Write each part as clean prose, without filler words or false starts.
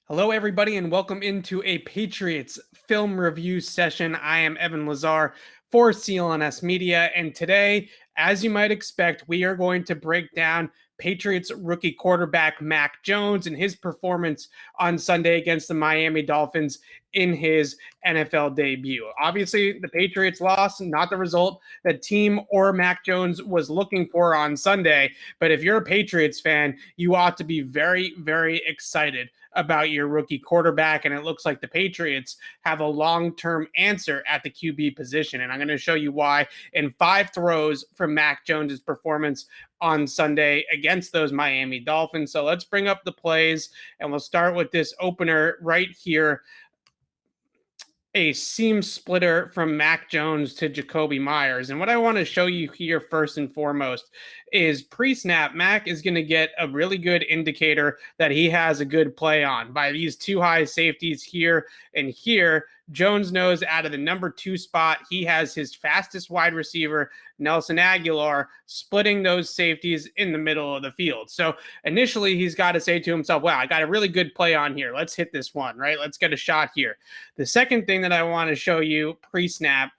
Hello, everybody, and welcome into a Patriots film review session. I am Evan Lazar for CLNS Media, and today, as you might expect, we are going to break down Patriots rookie quarterback Mac Jones and his performance on Sunday against the Miami Dolphins in his NFL debut. Obviously, the Patriots lost, not the result that team or Mac Jones was looking for on Sunday. But if you're a Patriots fan, you ought to be very, very excited about your rookie quarterback, and it looks like the Patriots have a long-term answer at the QB position, and I'm going to show you why in 5 throws from Mac Jones's performance on Sunday against those Miami Dolphins. So let's bring up the plays, and we'll start with this opener right here. A seam splitter from Mac Jones to Jakobi Meyers. And what I want to show you here first and foremost is pre-snap, Mac is going to get a really good indicator that he has a good play on by these 2 high safeties here and here. Jones knows out of the number 2 spot, he has his fastest wide receiver, Nelson Agholor, splitting those safeties in the middle of the field. So initially, he's got to say to himself, wow, I got a really good play on here. Let's hit this one, right? Let's get a shot here. The second thing that I want to show you pre-snap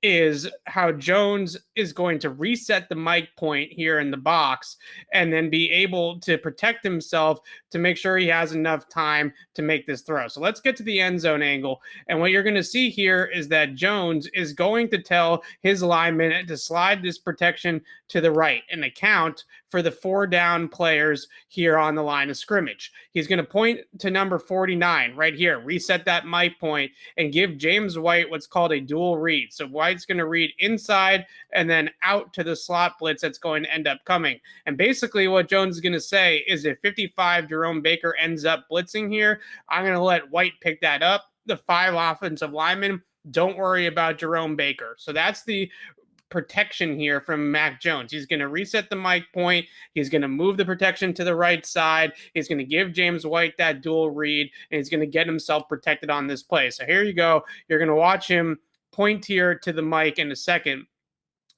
is how Jones is going to reset the mic point here in the box and then be able to protect himself to make sure he has enough time to make this throw. So let's get to the end zone angle. And what you're going to see here is that Jones is going to tell his lineman to slide this protection to the right and account for the 4 down players here on the line of scrimmage. He's going to point to number 49 right here, reset that mic point, and give James White what's called a dual read. So White's going to read inside and then out to the slot blitz that's going to end up coming. And basically what Jones is going to say is if 55 Jerome Baker ends up blitzing here, I'm going to let White pick that up. The 5 offensive linemen, don't worry about Jerome Baker. So that's the protection here from Mac Jones. He's going to reset the mic point. He's going to move the protection to the right side. He's going to give James White that dual read, and he's going to get himself protected on this play. So here you go. You're going to watch him point here to the mic in a second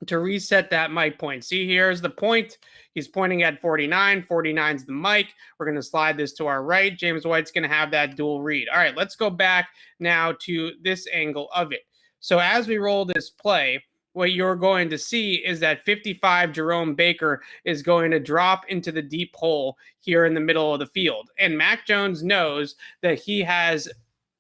to reset that mic point. See, here's the point. He's pointing at 49. 49's the mic. We're going to slide this to our right. James White's going to have that dual read. All right, let's go back now to this angle of it. So as we roll this play, what you're going to see is that 55 Jerome Baker is going to drop into the deep hole here in the middle of the field. And Mac Jones knows that he has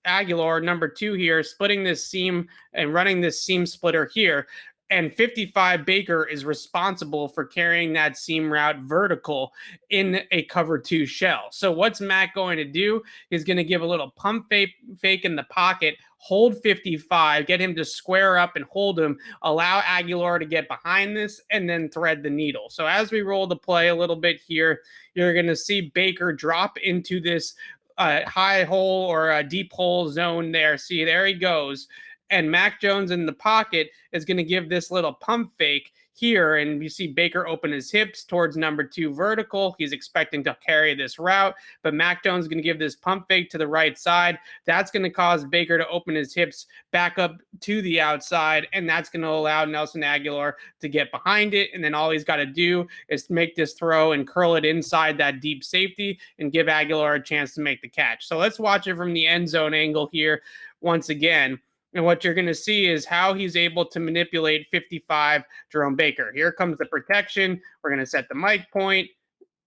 Agholor, number 2 here, splitting this seam and running this seam splitter here. And 55 Baker is responsible for carrying that seam route vertical in a cover 2 shell. So what's Mac going to do? He's going to give a little pump fake in the pocket, hold 55, get him to square up and hold him, allow Agholor to get behind this, and then thread the needle. So as we roll the play a little bit here, you're going to see Baker drop into this high hole or a deep hole zone there. See, there he goes. And Mac Jones in the pocket is going to give this little pump fake here. And you see Baker open his hips towards number 2 vertical. He's expecting to carry this route, but Mac Jones is going to give this pump fake to the right side. That's going to cause Baker to open his hips back up to the outside, and that's going to allow Nelson Agholor to get behind it. And then all he's got to do is make this throw and curl it inside that deep safety and give Agholor a chance to make the catch. So let's watch it from the end zone angle here once again. And what you're going to see is how he's able to manipulate 55 Jerome Baker. Here comes the protection. We're going to set the mic point.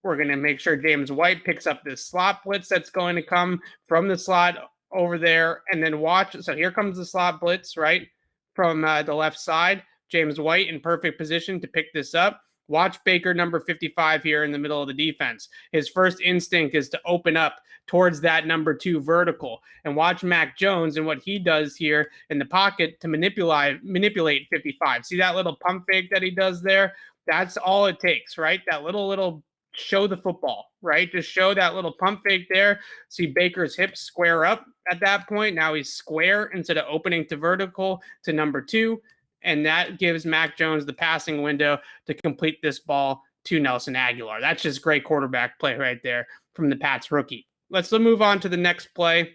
We're going to make sure James White picks up this slot blitz that's going to come from the slot over there. And then watch. So here comes the slot blitz, right, from the left side. James White in perfect position to pick this up. Watch Baker, number 55 here in the middle of the defense. His first instinct is to open up towards that number 2 vertical. And watch Mac Jones and what he does here in the pocket to manipulate 55. See that little pump fake that he does there? That's all it takes, right? That little show the football, right? Just show that little pump fake there. See Baker's hips square up at that point. Now he's square instead of opening to vertical to number 2. And that gives Mac Jones the passing window to complete this ball to Nelson Agholor. That's just great quarterback play right there from the Pats rookie. Let's move on to the next play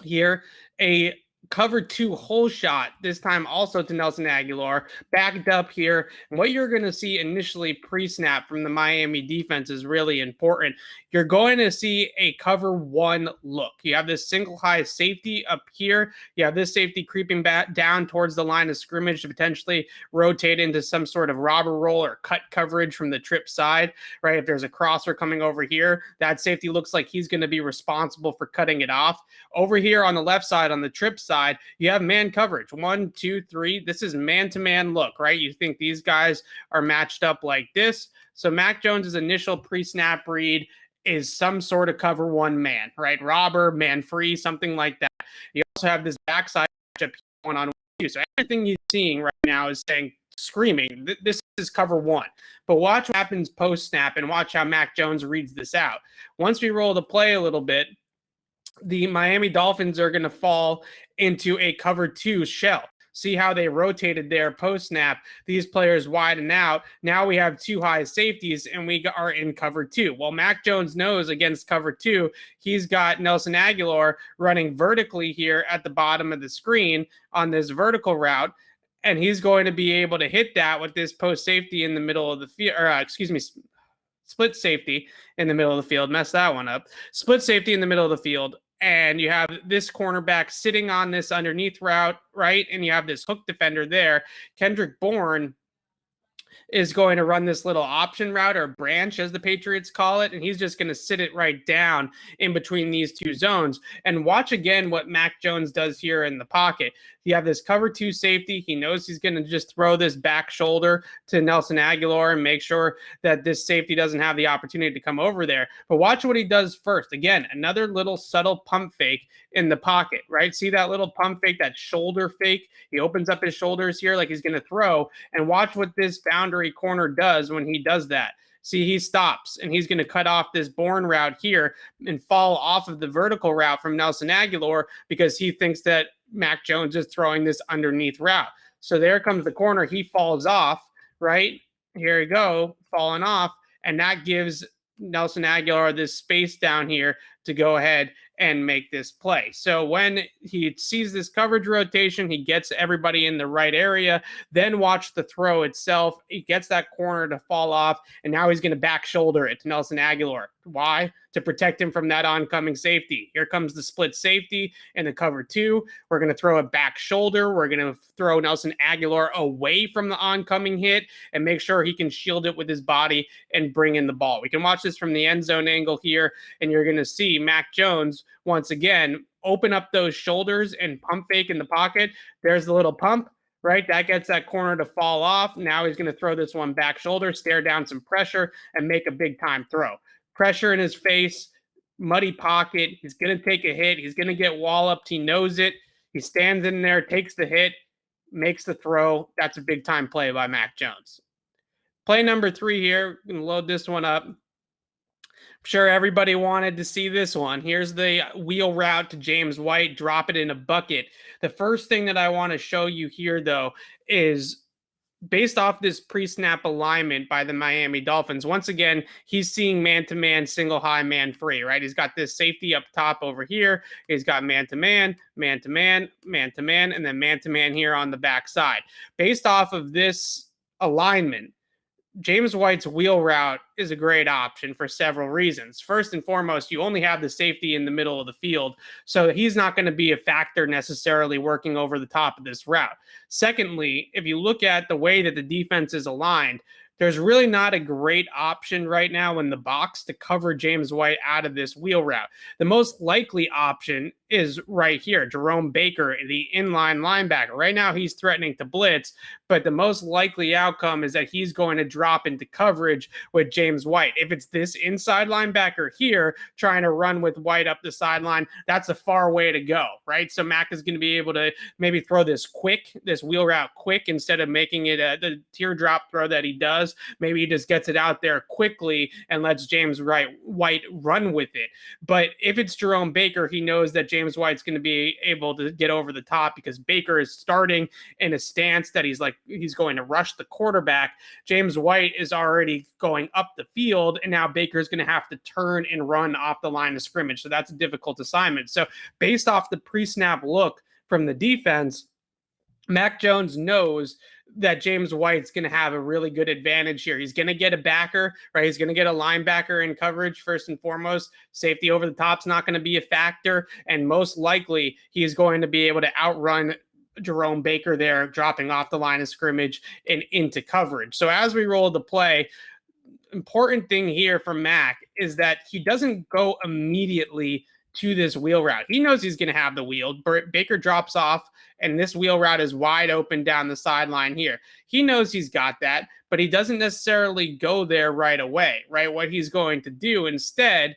here. A cover 2 hole shot, this time also to Nelson Aguilar, backed up here. And what you're going to see initially pre-snap from the Miami defense is really important. You're going to see a cover 1 look. You have this single high safety up here. You have this safety creeping back down towards the line of scrimmage to potentially rotate into some sort of robber roll or cut coverage from the trip side, right? If there's a crosser coming over here, that safety looks like he's going to be responsible for cutting it off. Over here on the left side, on the trip side, you have man coverage. 1, 2, 3. This is man-to-man look, right? You think these guys are matched up like this. So Mac Jones's initial pre-snap read is some sort of cover 1 man, right? Robber, man free, something like that. You also have this backside matchup going on with you. So everything he's seeing right now is saying, screaming, this is cover 1. But watch what happens post-snap and watch how Mac Jones reads this out. Once we roll the play a little bit, the Miami Dolphins are going to fall into a cover 2 shell. See how they rotated there post-snap. These players widen out. Now we have 2 high safeties, and we are in cover 2. Well, Mac Jones knows against cover 2, he's got Nelson Aguilar running vertically here at the bottom of the screen on this vertical route, and he's going to be able to hit that with this post safety in the middle of the field, split safety in the middle of the field. Messed that one up. Split safety in the middle of the field. And you have this cornerback sitting on this underneath route, right? And you have this hook defender there. Kendrick Bourne is going to run this little option route, or branch as the Patriots call it, and he's just going to sit it right down in between these 2 zones. And watch again what Mac Jones does here in the pocket. You have this cover 2 safety. He knows he's going to just throw this back shoulder to Nelson Aguilar and make sure that this safety doesn't have the opportunity to come over there. But watch what he does first. Again, another little subtle pump fake in the pocket, right? See that little pump fake, that shoulder fake? He opens up his shoulders here like he's going to throw, and watch what this boundary corner does when he does that. See, he stops, and he's going to cut off this Bourne route here and fall off of the vertical route from Nelson Aguilar because he thinks that Mac Jones is throwing this underneath route. So there comes the corner. He falls off, right? Here we go, falling off, and that gives Nelson Aguilar this space down here to go ahead and make this play. So when he sees this coverage rotation, he gets everybody in the right area. Then watch the throw itself. He gets that corner to fall off, and now he's going to back shoulder it to Nelson Aguilar. Why? To protect him from that oncoming safety. Here comes the split safety in the cover 2. We're going to throw a back shoulder. We're going to throw Nelson Aguilar away from the oncoming hit and make sure he can shield it with his body and bring in the ball. We can watch this from the end zone angle here, and you're going to see Mac Jones once again open up those shoulders and pump fake in the pocket. There's the little pump, right? That gets that corner to fall off. Now he's going to throw this one back shoulder, stare down some pressure, and make a big time throw. Pressure in his face, muddy pocket. He's going to take a hit. He's going to get walloped. He knows it. He stands in there, takes the hit, makes the throw. That's a big time play by Mac Jones. Play number 3 here. I'm going to load this one up. I'm sure everybody wanted to see this one. Here's the wheel route to James White. Drop it in a bucket. The first thing that I want to show you here, though, is based off this pre-snap alignment by the Miami Dolphins. Once again, he's seeing man-to-man, single high, man free, right? He's got this safety up top over here. He's got man-to-man, man-to-man, man-to-man, and then man-to-man here on the backside. Based off of this alignment, James White's wheel route is a great option for several reasons. First and foremost, you only have the safety in the middle of the field, so he's not going to be a factor necessarily working over the top of this route. Secondly, if you look at the way that the defense is aligned, there's really not a great option right now in the box to cover James White out of this wheel route. The most likely option is right here, Jerome Baker, the inline linebacker. Right now, he's threatening to blitz, but the most likely outcome is that he's going to drop into coverage with James White. If it's this inside linebacker here trying to run with White up the sideline, that's a far way to go, right? So Mac is going to be able to maybe throw this wheel route quick instead of making it the teardrop throw that he does. Maybe he just gets it out there quickly and lets James White run with it. But if it's Jerome Baker, he knows that James White's going to be able to get over the top because Baker is starting in a stance that he's going to rush the quarterback. James White is already going up the field, and now Baker's going to have to turn and run off the line of scrimmage. So that's a difficult assignment. So based off the pre-snap look from the defense, Mac Jones knows that James White's going to have a really good advantage here. He's going to get a backer, right? He's going to get a linebacker in coverage first and foremost. Safety over the top's not going to be a factor, and most likely he's going to be able to outrun Jerome Baker there, dropping off the line of scrimmage and into coverage. So as we roll the play, important thing here from Mac is that he doesn't go immediately to this wheel route. He knows he's going to have the wheel. Baker drops off, and this wheel route is wide open down the sideline here. He knows he's got that, but he doesn't necessarily go there right away, right? What he's going to do instead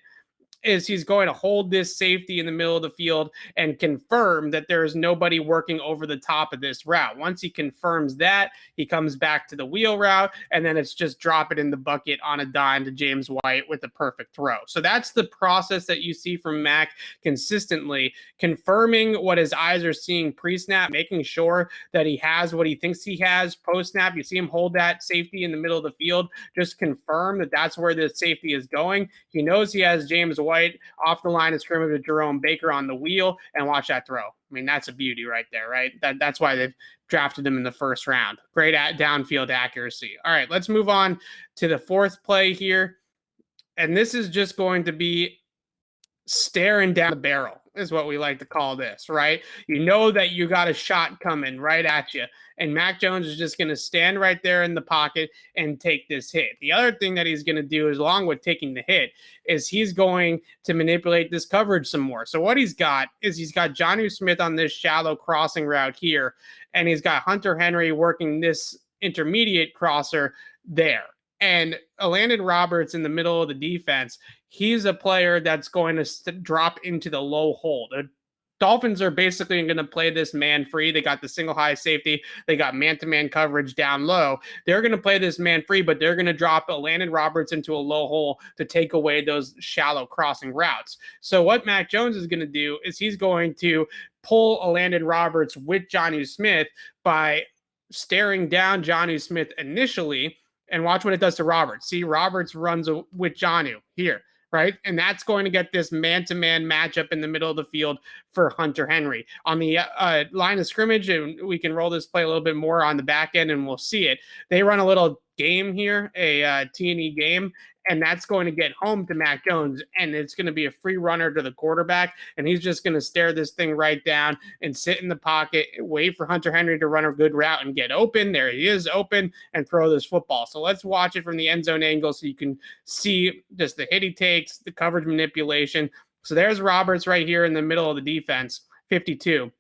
is he's going to hold this safety in the middle of the field and confirm that there is nobody working over the top of this route. Once he confirms that, he comes back to the wheel route, and then it's just drop it in the bucket on a dime to James White with a perfect throw. So that's the process that you see from Mac consistently, confirming what his eyes are seeing pre-snap, making sure that he has what he thinks he has post-snap. You see him hold that safety in the middle of the field, just confirm that that's where the safety is going. He knows he has James White off the line of scrimmage with Jerome Baker on the wheel, and watch that throw. I mean, that's a beauty right there, right? That's why they've drafted him in the first round. Great downfield accuracy. All right, let's move on to the fourth play here. And this is just going to be staring down the barrel is what we like to call this, right? You know that you got a shot coming right at you, and Mac Jones is just going to stand right there in the pocket and take this hit. The other thing that he's going to do, is, along with taking the hit, is he's going to manipulate this coverage some more. So what he's got is he's got Josue Smith on this shallow crossing route here, and he's got Hunter Henry working this intermediate crosser there. And Landon Roberts in the middle of the defense, he's a player that's going to drop into the low hole. The Dolphins are basically going to play this man free. They got the single high safety. They got man-to-man coverage down low. They're going to play this man free, but they're going to drop Landon Roberts into a low hole to take away those shallow crossing routes. So what Mac Jones is going to do is he's going to pull a Landon Roberts with Josue Smith by staring down Josue Smith initially, and watch what it does to Roberts. See, Roberts runs with Josue here, right? And that's going to get this man-to-man matchup in the middle of the field for Hunter Henry. On the line of scrimmage, and we can roll this play a little bit more on the back end, and we'll see it. They run a little game here, a T&E game, and that's going to get home to Mac Jones, and it's going to be a free runner to the quarterback, and he's just going to stare this thing right down and sit in the pocket, wait for Hunter Henry to run a good route and get open. There he is, open, and throw this football. So let's watch it from the end zone angle so you can see just the hit he takes, the coverage manipulation. So there's Roberts right here in the middle of the defense, 52.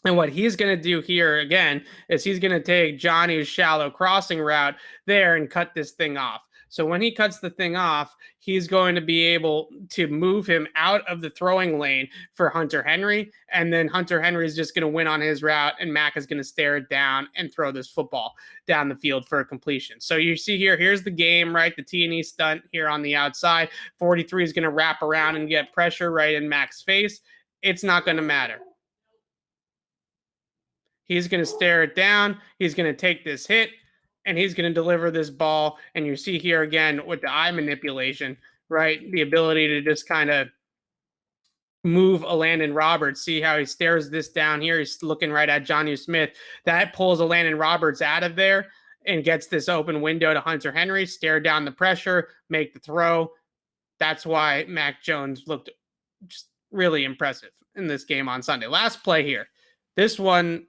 And what he's going to do here, again, is he's going to take Johnny's shallow crossing route there and cut this thing off. So when he cuts the thing off, he's going to be able to move him out of the throwing lane for Hunter Henry. And then Hunter Henry is just going to win on his route, and Mac is going to stare it down and throw this football down the field for a completion. So you see here, here's the game, right? The T&E stunt here on the outside. 43 is going to wrap around and get pressure right in Mac's face. It's not going to matter. He's going to stare it down. He's going to take this hit, and he's going to deliver this ball. And you see here again with the eye manipulation, right? The ability to just kind of move a Landon Roberts. See how he stares this down here? He's looking right at Josue Smith. That pulls a Landon Roberts out of there and gets this open window to Hunter Henry. Stare down the pressure, make the throw. That's why Mac Jones looked just really impressive in this game on Sunday. Last play here. This one,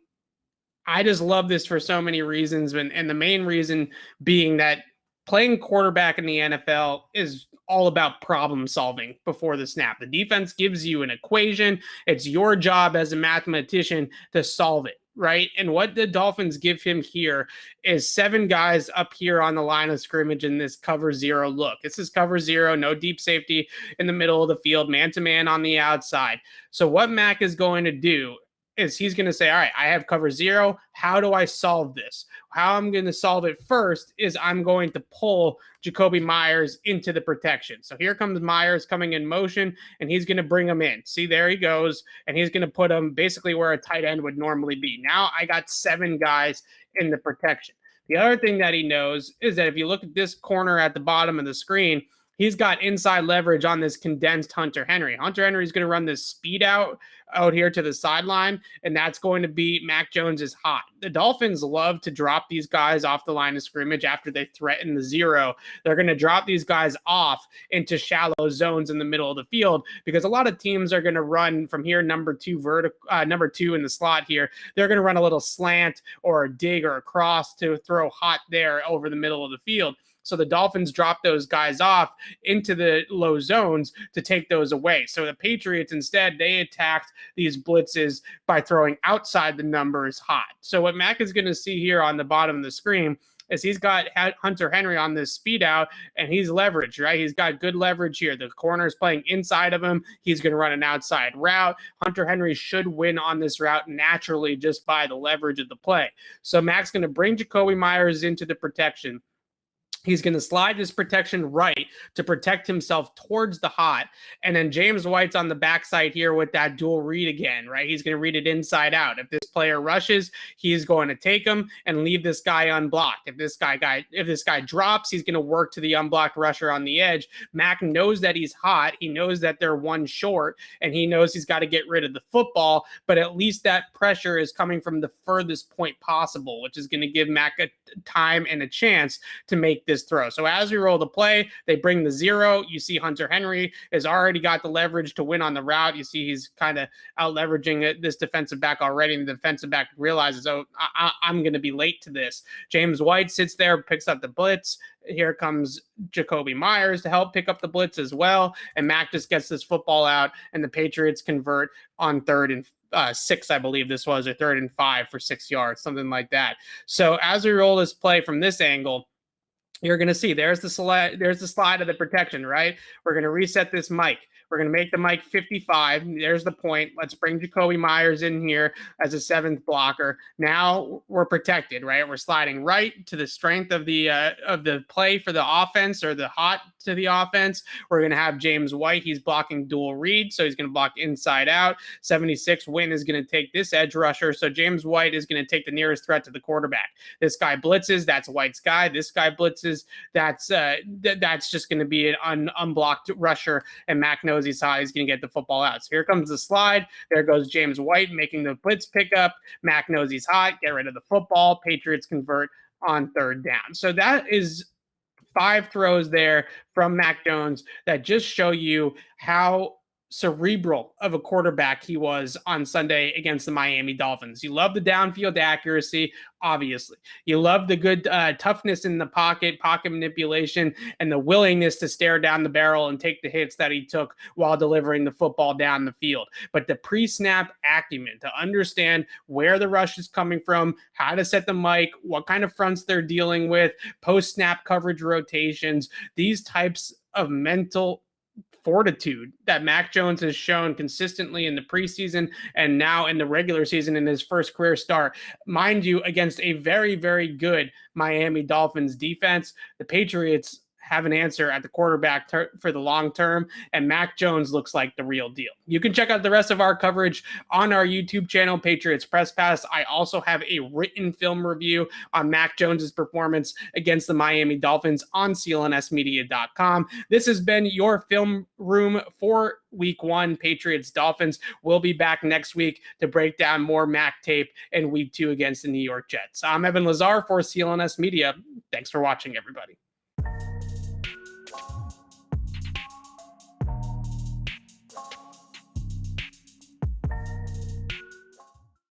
I just love this for so many reasons, and the main reason being that playing quarterback in the NFL is all about problem solving before the snap. The defense gives you an equation. It's your job as a mathematician to solve it, right? And what the Dolphins give him here is 7 guys up here on the line of scrimmage in this cover zero look. This is cover zero, no deep safety in the middle of the field, man-to-man on the outside. So what Mac is going to do is he's going to say, all right, I have cover zero. How do I solve this? How I'm going to solve it first is I'm going to pull Jakobi Meyers into the protection. So here comes Meyers coming in motion, and he's going to bring him in. See, there he goes, and he's going to put him basically where a tight end would normally be. Now I got 7 guys in the protection. The other thing that he knows is that if you look at this corner at the bottom of the screen, he's got inside leverage on this condensed Hunter Henry. Hunter Henry is going to run this speed out here to the sideline, and that's going to be Mac Jones is hot. The Dolphins love to drop these guys off the line of scrimmage after they threaten the zero. They're going to drop these guys off into shallow zones in the middle of the field because a lot of teams are going to run from here, number two in the slot here. They're going to run a little slant or a dig or a cross to throw hot there over the middle of the field. So the Dolphins dropped those guys off into the low zones to take those away. So the Patriots instead, they attacked these blitzes by throwing outside the numbers hot. So what Mac is going to see here on the bottom of the screen is he's got Hunter Henry on this speed out, and he's leveraged, right? He's got good leverage here. The corner is playing inside of him. He's going to run an outside route. Hunter Henry should win on this route naturally just by the leverage of the play. So Mac's going to bring Jacoby Myers into the protection. He's going to slide this protection right to protect himself towards the hot. And then James White's on the backside here with that dual read again, right? He's going to read it inside out. If this player rushes, he's going to take him and leave this guy unblocked. If this guy drops, he's going to work to the unblocked rusher on the edge. Mac knows that he's hot. He knows that they're one short, and he knows he's got to get rid of the football, but at least that pressure is coming from the furthest point possible, which is going to give Mac a time and a chance to make this throw. So as we roll the play, they bring the zero. You see Hunter Henry has already got the leverage to win on the route. You see he's kind of out leveraging this defensive back already, and the defensive back realizes, oh, I'm going to be late to this. James White sits there, picks up the blitz. Here comes Jacoby Myers to help pick up the blitz as well, and Mac just gets this football out, and the Patriots convert on 3rd and 6, I believe this was, or 3rd and 5 for 6 yards, something like that. So as we roll this play from this angle, you're going to see there's the slide of the protection, right? We're going to reset this mic. We're going to make the mic 55. There's the point. Let's bring Jacoby Myers in here as a 7th blocker. Now we're protected, right? We're sliding right to the strength of the play for the offense, or the hot to the offense. We're going to have James White. He's blocking dual read, so he's going to block inside out. 76 Win is going to take this edge rusher. So James White is going to take the nearest threat to the quarterback. This guy blitzes. That's White's guy. This guy blitzes. That's just going to be an unblocked rusher, and Mac knows he's hot. He's going to get the football out. So here comes the slide. There goes James White making the blitz pickup. Mac knows he's hot. Get rid of the football. Patriots convert on 3rd down. So that is 5 throws there from Mac Jones that just show you how cerebral of a quarterback he was on Sunday against the Miami Dolphins. You love the downfield accuracy, obviously. You love the good toughness in the pocket manipulation, and the willingness to stare down the barrel and take the hits that he took while delivering the football down the field. But the pre-snap acumen to understand where the rush is coming from, how to set the mic, what kind of fronts they're dealing with, post-snap coverage rotations, these types of mental fortitude that Mac Jones has shown consistently in the preseason and now in the regular season in his first career start, mind you, against a very, very good Miami Dolphins defense. The Patriots have an answer at the quarterback for the long term, and Mac Jones looks like the real deal. You can check out the rest of our coverage on our YouTube channel, Patriots Press Pass. I also have a written film review on Mac Jones's performance against the Miami Dolphins on CLNSmedia.com. This has been your film room for Week 1 Patriots Dolphins. We'll be back next week to break down more Mac tape in Week 2 against the New York Jets. I'm Evan Lazar for CLNS Media. Thanks for watching, everybody.